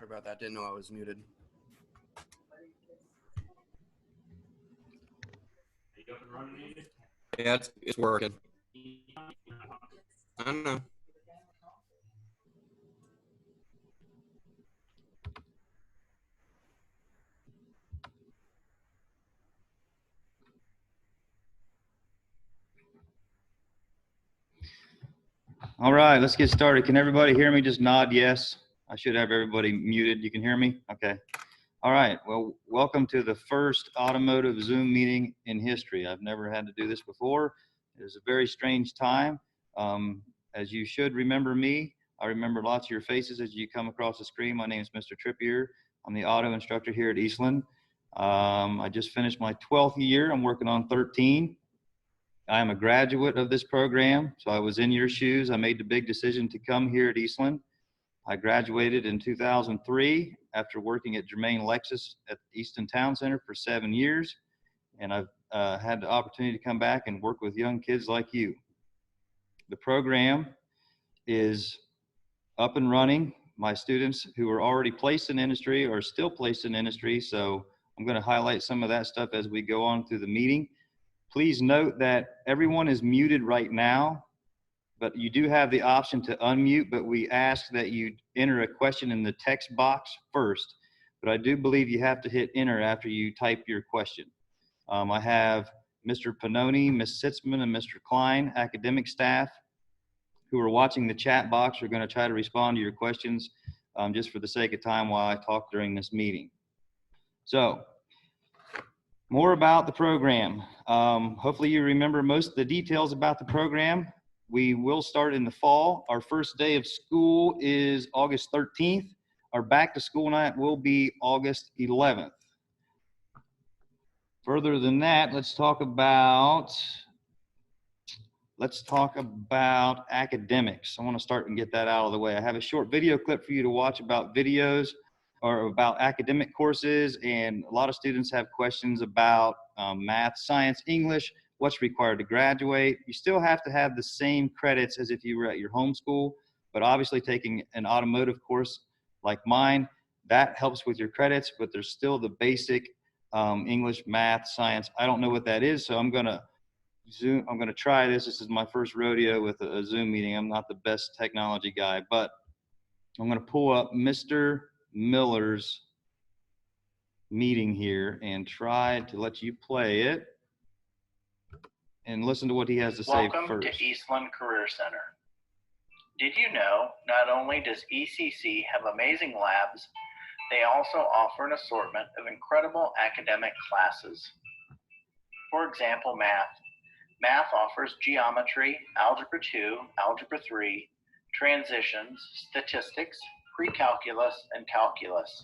Sorry about that. Didn't know I was muted. Yeah, it's working. I don't know. All right, let's get started. Can everybody hear me? Just nod yes. I should have everybody muted. You can hear me? Okay. All right. Well, welcome to the first automotive Zoom meeting in history. I've never had to do this before. It is a very strange time. As you should remember me, I remember lots of your faces as you come across the screen. My name is Mr. Trippier. I'm the auto instructor here at Eastland. I just finished my 12th year. I'm working on 13. I am a graduate of this program, so I was in your shoes. I made the big decision to come here at Eastland. I graduated in 2003 after working at Germain Lexus at Easton Town Center for 7 years, and I've had the opportunity to come back and work with young kids like you. The program is up and running. My students who are already placed in industry are still placed in industry, so I'm going to highlight some of that stuff as we go on through the meeting. Please note that everyone is muted right now, but you do have the option to unmute, but we ask that you enter a question in the text box first. But I do believe you have to hit enter after you type your question. I have Mr. Pannoni, Ms. Sitzman, and Mr. Klein, academic staff, who are watching the chat box. Are going to try to respond to your questions just for the sake of time while I talk during this meeting. So, more about the program. Hopefully you remember most of the details about the program. We will start in the fall. Our first day of school is August 13th. Our back to school night will be August 11th. Further than that, let's talk about academics. I want to start and get that out of the way. I have a short video clip for you to watch about videos or about academic courses, and a lot of students have questions about math, science, English, what's required to graduate. You still have to have the same credits as if you were at your home school, but obviously taking an automotive course like mine, that helps with your credits, but there's still the basic English, math, science. I don't know what that is, so I'm gonna try this. This is my first rodeo with a Zoom meeting. I'm not the best technology guy, but I'm gonna pull up Mr. Miller's meeting here and try to let you play it and listen to what he has to say first. Welcome to Eastland Career Center. Did you know not only does ECC have amazing labs, they also offer an assortment of incredible academic classes. For example, math. Math offers geometry, algebra 2, algebra 3, transitions, statistics, pre-calculus, and calculus.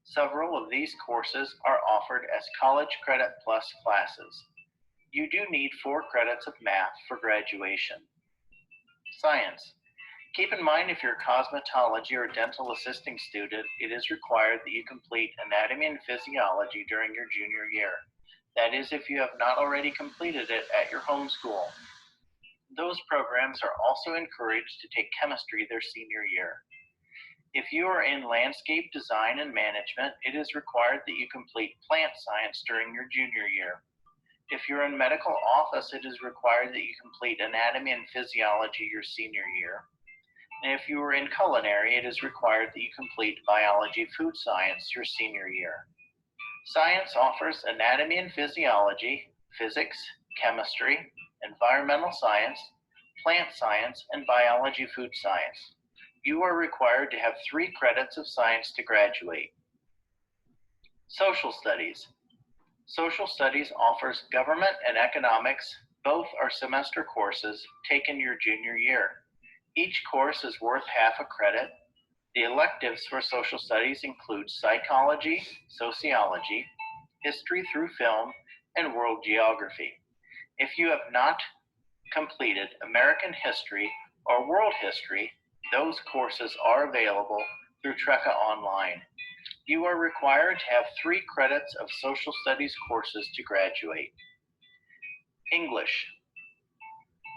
Several of these courses are offered as College Credit Plus classes. You do need 4 credits of math for graduation. Science. Keep in mind if you're a cosmetology or dental assisting student, it is required that you complete anatomy and physiology during your junior year. That is if you have not already completed it at your home school. Those programs are also encouraged to take chemistry their senior year. If you are in landscape design and management, it is required that you complete plant science during your junior year. If you're in medical office, it is required that you complete anatomy and physiology your senior year. And if you are in culinary, it is required that you complete biology food science your senior year. Science offers anatomy and physiology, physics, chemistry, environmental science, plant science, and biology food science. You are required to have 3 credits of science to graduate. Social studies. Social studies offers government and economics. Both are semester courses taken your junior year. Each course is worth half a credit. The electives for social studies include psychology, sociology, history through film, and world geography. If you have not completed American history or world history, those courses are available through Trekka Online. You are required to have 3 credits of social studies courses to graduate. English.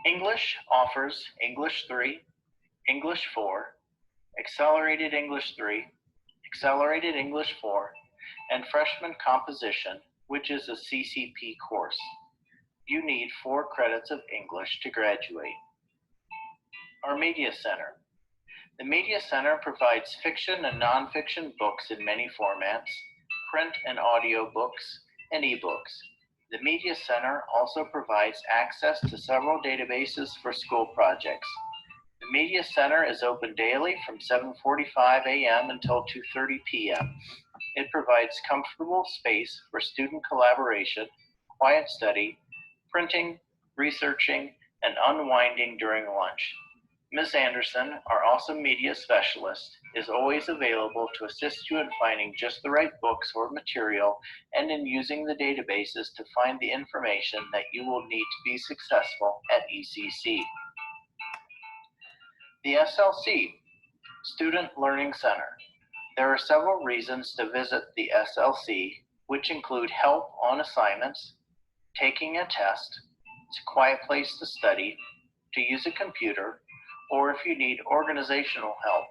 English offers English 3, English 4, Accelerated English 3, Accelerated English 4, and Freshman Composition, which is a CCP course. You need 4 credits of English to graduate. Our Media Center. The Media Center provides fiction and nonfiction books in many formats, print and audio books, and ebooks. The Media Center also provides access to several databases for school projects. The Media Center is open daily from 7:45 a.m. until 2:30 p.m. It provides comfortable space for student collaboration, quiet study, printing, researching, and unwinding during lunch. Ms. Anderson, our awesome media specialist, is always available to assist you in finding just the right books or material and in using the databases to find the information that you will need to be successful at ECC. The SLC, Student Learning Center. There are several reasons to visit the SLC, which include help on assignments, taking a test, it's a quiet place to study, to use a computer, or if you need organizational help.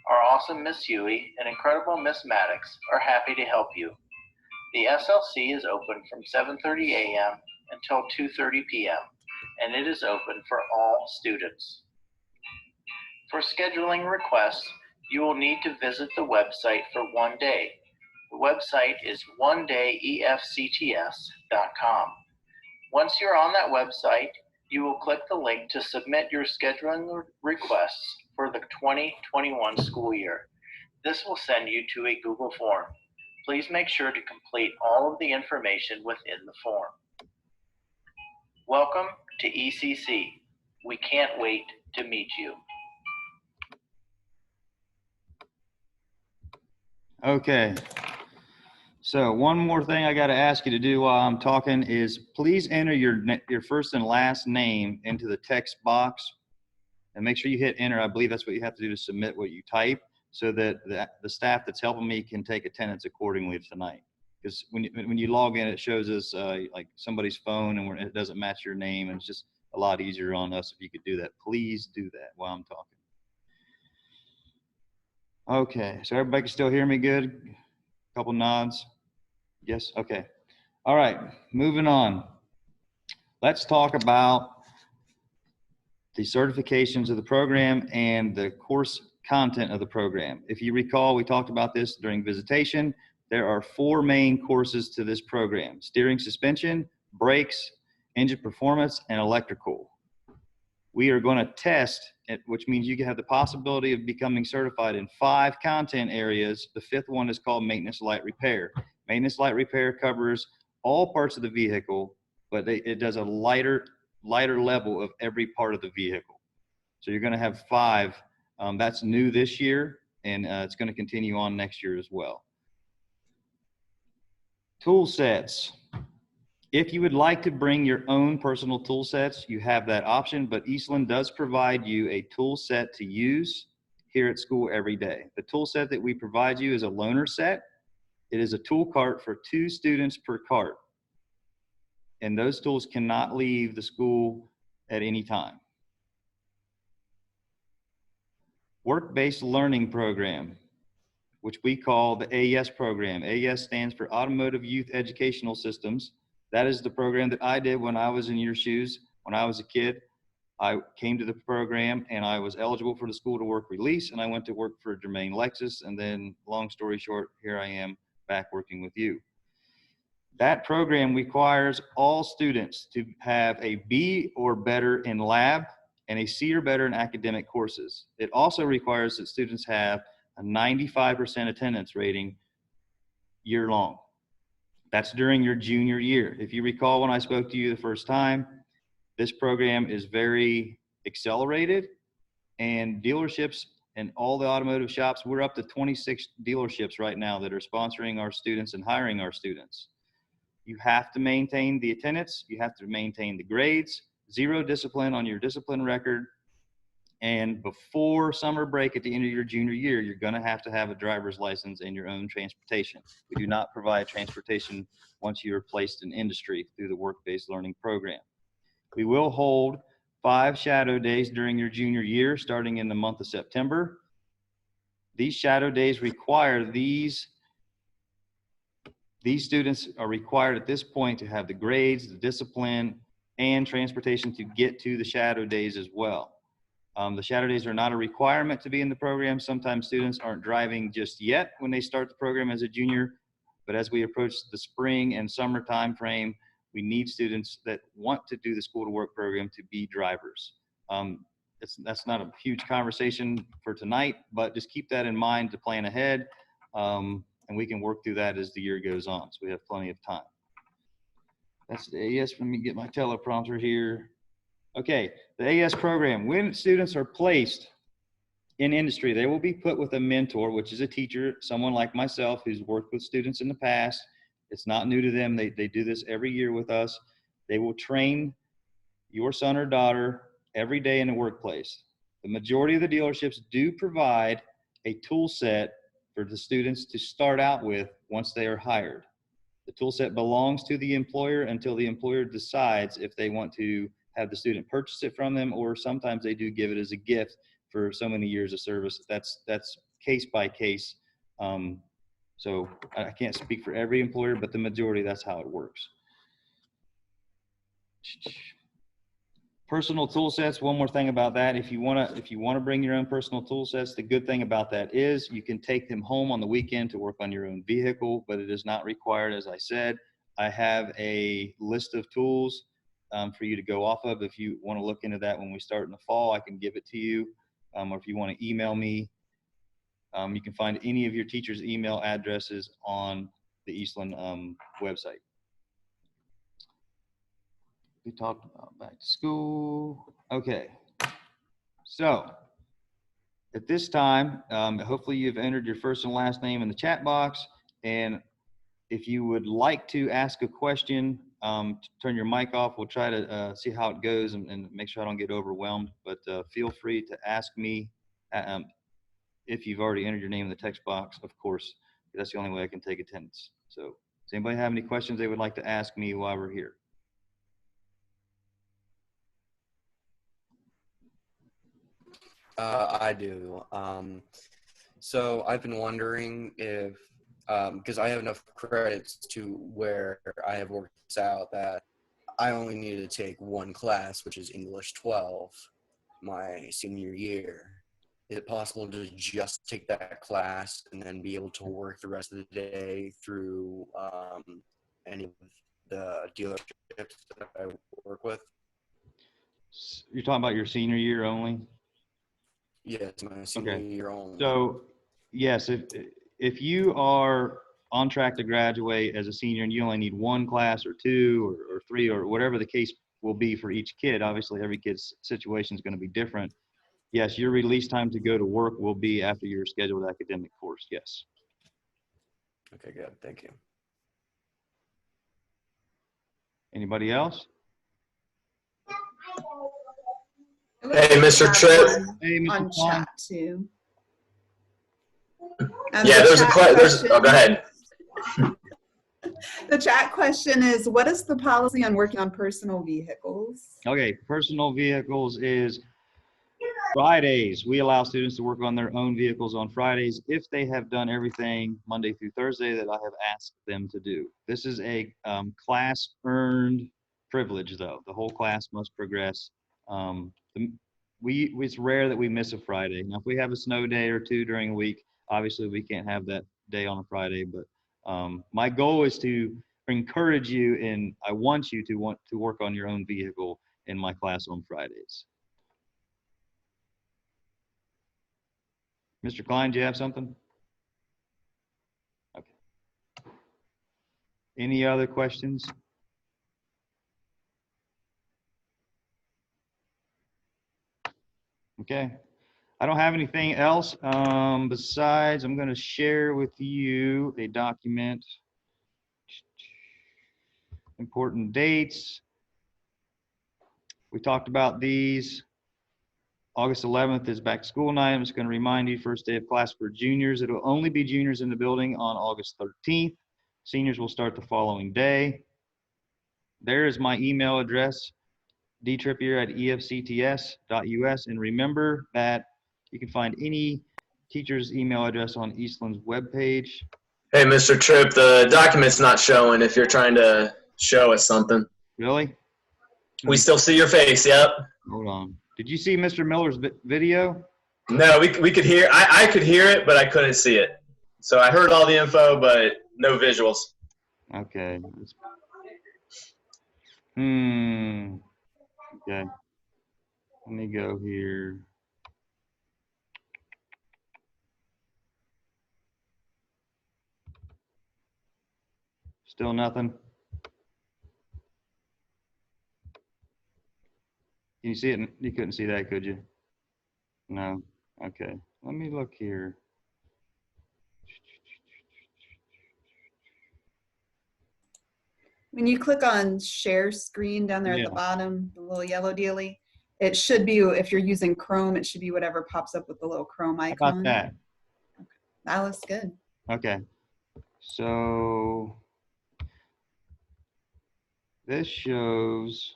Our awesome Miss Huey and incredible Miss Maddox are happy to help you. The SLC is open from 7:30 a.m. until 2:30 p.m., and it is open for all students. For scheduling requests, you will need to visit the website for one day. The website is onedayefcts.com. Once you're on that website, you will click the link to submit your scheduling requests for the 2021 school year. This will send you to a Google form. Please make sure to complete all of the information within the form. Welcome to ECC. We can't wait to meet you. Okay. So one more thing I got to ask you to do while I'm talking is please enter your first and last name into the text box and make sure you hit enter. I believe that's what you have to do to submit what you type so that the staff that's helping me can take attendance accordingly tonight. Because when you log in, it shows us like somebody's phone and it doesn't match your name, and it's just a lot easier on us if you could do that. Please do that while I'm talking. Okay, so everybody can still hear me good? Couple nods. Yes, okay. All right, moving on. Let's talk about the certifications of the program and the course content of the program. If you recall, we talked about this during visitation. There are 4 main courses to this program: steering, suspension, brakes, engine performance, and electrical. We are going to test, which means you have the possibility of becoming certified in 5 content areas. The 5th one is called maintenance light repair. Maintenance light repair covers all parts of the vehicle, but it does a lighter level of every part of the vehicle. So you're going to have 5. That's new this year, and it's going to continue on next year as well. Tool sets. If you would like to bring your own personal tool sets, you have that option, but Eastland does provide you a tool set to use here at school every day. The tool set that we provide you is a loaner set. It is a tool cart for 2 students per cart. And those tools cannot leave the school at any time. work-based learning program, which we call the AES program. AES stands for Automotive Youth Educational Systems. That is the program that I did when I was in your shoes. When I was a kid, I came to the program and I was eligible for the school to work release, and I went to work for Germain Lexus, and then long story short, here I am back working with you. That program requires all students to have a B or better in lab and a C or better in academic courses. It also requires that students have a 95% attendance rating year long. That's during your junior year. If you recall when I spoke to you the first time, this program is very accelerated, and dealerships and all the automotive shops, we're up to 26 dealerships right now that are sponsoring our students and hiring our students. You have to maintain the attendance, you have to maintain the grades, 0 discipline on your discipline record, and before summer break at the end of your junior year, you're going to have a driver's license and your own transportation. We do not provide transportation once you are placed in industry through the work-based learning program. We will hold 5 shadow days during your junior year, starting in the month of September. These shadow days require these students are required at this point to have the grades, the discipline, and transportation to get to the shadow days as well. The shadow days are not a requirement to be in the program. Sometimes students aren't driving just yet when they start the program as a junior, but as we approach the spring and summer time frame, we need students that want to do the school to work program to be drivers. That's not a huge conversation for tonight, but just keep that in mind to plan ahead. And we can work through that as the year goes on. So we have plenty of time. That's the AES. Let me get my teleprompter here. Okay, the AES program. When students are placed in industry, they will be put with a mentor, which is a teacher, someone like myself who's worked with students in the past. It's not new to them. They do this every year with us. They will train your son or daughter every day in the workplace. The majority of the dealerships do provide a tool set for the students to start out with once they are hired. The tool set belongs to the employer until the employer decides if they want to have the student purchase it from them, or sometimes they do give it as a gift for so many years of service. That's case by case. So I can't speak for every employer, but the majority, that's how it works. Personal tool sets, one more thing about that. If you want to bring your own personal tool sets, the good thing about that is you can take them home on the weekend to work on your own vehicle, but it is not required. As I said, I have a list of tools for you to go off of. If you want to look into that when we start in the fall, I can give it to you. Or if you want to email me, you can find any of your teachers' email addresses on the Eastland website. We talked about back to school. Okay. So at this time, hopefully you've entered your first and last name in the chat box. And if you would like to ask a question, turn your mic off. We'll try to see how it goes and make sure I don't get overwhelmed. But feel free to ask me if you've already entered your name in the text box, of course. That's the only way I can take attendance. So does anybody have any questions they would like to ask me while we're here? I do. So I've been wondering if, because I have enough credits to where I have worked this out that I only needed to take one class, which is English 12, my senior year. Is it possible to just take that class and then be able to work the rest of the day through any of the dealerships that I work with? You're talking about your senior year only? Yes, my senior year only. So yes, if you are on track to graduate as a senior and you only need one class or two or three or whatever the case will be for each kid, obviously every kid's situation is going to be different. Yes, your release time to go to work will be after your scheduled academic course, yes. Okay, good. Thank you. Anybody else? Hey, Mr. Tripp. Hey, Mr. On Kwan. chat too. Yeah, there's oh, go ahead. The chat question is, what is the policy on working on personal vehicles? Okay, personal vehicles is Fridays, we allow students to work on their own vehicles on Fridays if they have done everything Monday through Thursday that I have asked them to do. This is a class-earned privilege, though. The whole class must progress. It's rare that we miss a Friday. Now, if we have a snow day or two during a week, obviously we can't have that day on a Friday. But my goal is to encourage you, and I want you to work on your own vehicle in my class on Fridays. Mr. Klein, do you have something? Okay. Any other questions? Okay. I don't have anything else besides I'm going to share with you a document. Important dates. We talked about these. August 11th is back to school night. I'm just going to remind you, first day of class for juniors. It will only be juniors in the building on August 13th. Seniors will start the following day. There is my email address, dtrippier@efcts.us. And remember that you can find any teacher's email address on Eastland's webpage. Hey, Mr. Tripp, the document's not showing if you're trying to show us something. Really? We still see your face, yep. Hold on. Did you see Mr. Miller's video? No, we could hear, I could hear it, but I couldn't see it. So I heard all the info, but no visuals. Okay. Okay. Let me go here. Still nothing? Can you see it? You couldn't see that, could you? No. Okay. Let me look here. When you click on share screen down there at the bottom, the little yellow dealie, it should be, if you're using Chrome, it should be whatever pops up with the little Chrome icon. How about that? Okay. That looks good. Okay. So this shows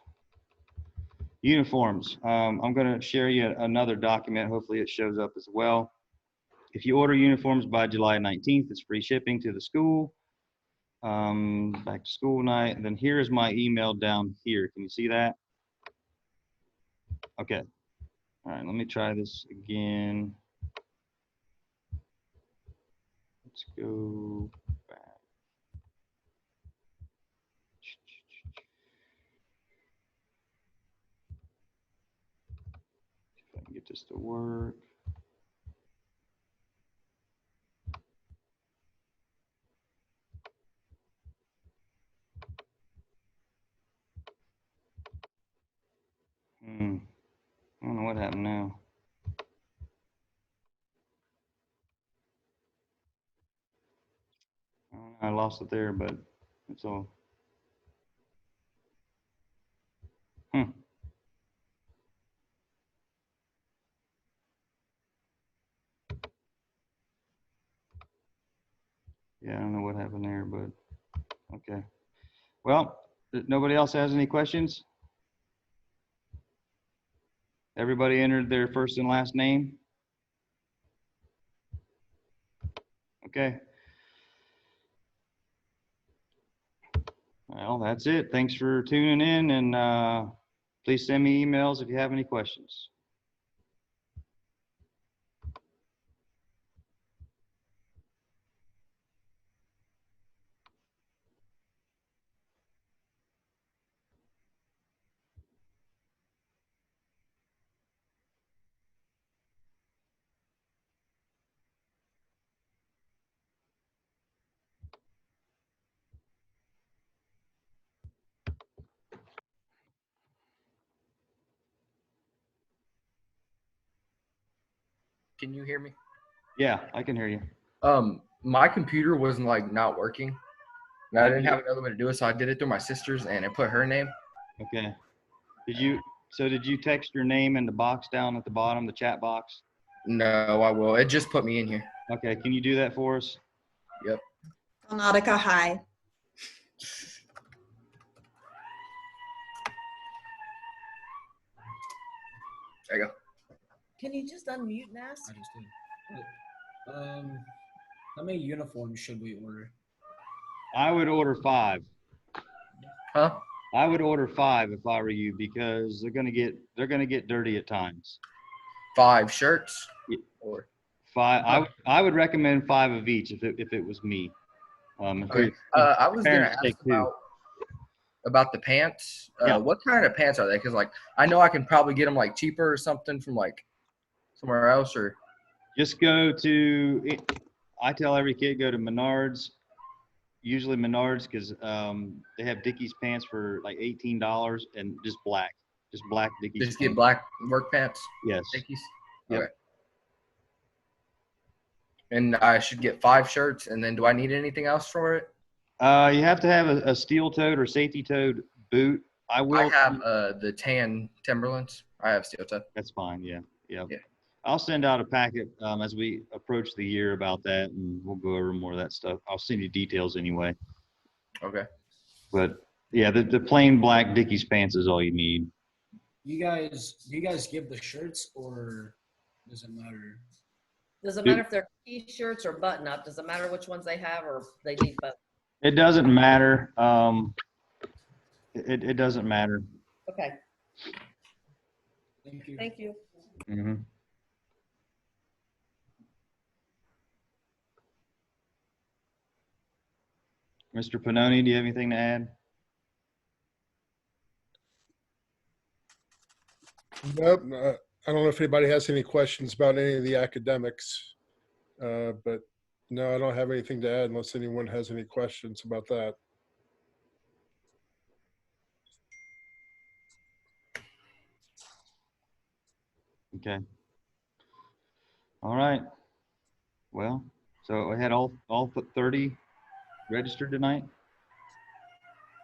uniforms. I'm going to share you another document. Hopefully it shows up as well. If you order uniforms by July 19th, it's free shipping to the school. Back to school night. And then here is my email down here. Can you see that? Okay. All right, let me try this again. Let's go back. If I can get this to work. I don't know what happened now. I lost it there, but it's all. Yeah, I don't know what happened there, but okay. Well, nobody else has any questions? Everybody entered their first and last name? Okay. Well, that's it. Thanks for tuning in, and please send me emails if you have any questions. Can you hear me? Yeah, I can hear you. My computer wasn't like not working. And I didn't have another way to do it, so I did it through my sister's, and it put her name. Okay. Did you text your name in the box down at the bottom, the chat box? No, I will. It just put me in here. Okay, can you do that for us? Yep. Nautica, hi. There you go. Can you just unmute and ask? I just did. How many uniforms should we order? I would order 5. Huh? I would order 5 if I were you, because they're gonna get dirty at times. 5 shirts? Yeah. Or 5. I would recommend 5 of each if it was me. okay. I was gonna parents ask take 2. about the pants. Yeah. What kind of pants are they? Because like I know I can probably get them like cheaper or something from like somewhere else, or Just go to. I tell every kid go to Menards. Usually Menards, because they have Dickies pants for like $18 and just black Dickies. just get black work pants. Yes. Dickies? Yep. Okay. And I should get 5 shirts, and then do I need anything else for it? You have to have a steel-toed or safety-toed boot. I have the tan Timberlands. I have steel toe. That's fine. Yeah. Yeah. I'll send out a packet as we approach the year about that, and we'll go over more of that stuff. I'll send you details anyway. Okay. But yeah, the plain black Dickies pants is all you need. Do you guys give the shirts, or does it matter? Does it matter if they're t-shirts or button-up? Does it matter which ones they have, or they need both? It doesn't matter. It doesn't matter. Okay. Thank you. Thank you. Mm-hmm. Mr. Pannoni, do you have anything to add? Nope. I don't know if anybody has any questions about any of the academics, but no, I don't have anything to add unless anyone has any questions about that. Okay. All right. Well, so I had all 30 registered tonight.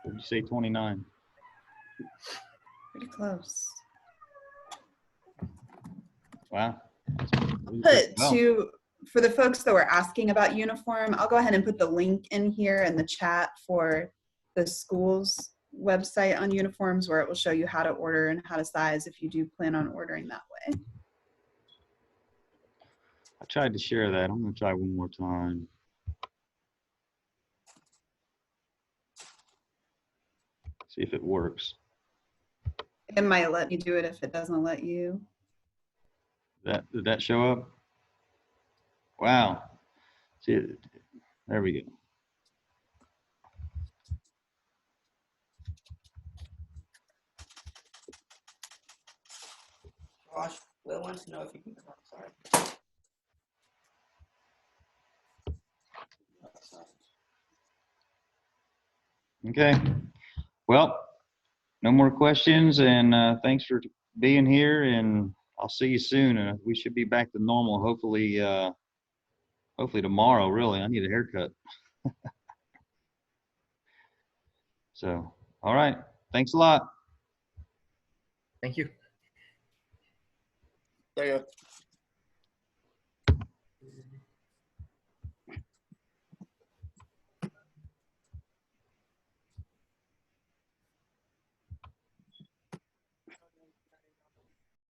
Or did you say 29? Pretty close. Wow. For the folks that were asking about uniform, I'll go ahead and put the link in here in the chat for the school's website on uniforms, where it will show you how to order and how to size if you do plan on ordering that way. I tried to share that. I'm going to try one more time. See if it works. It might let me do it if it doesn't let you. Did that show up? Wow. See, there we go. Josh, Will wants to know if you can come. Sorry. Okay. Well, no more questions, and thanks for being here, and I'll see you soon. We should be back to normal, hopefully tomorrow, really. I need a haircut. So, all right. Thanks a lot. Thank you. Thank you.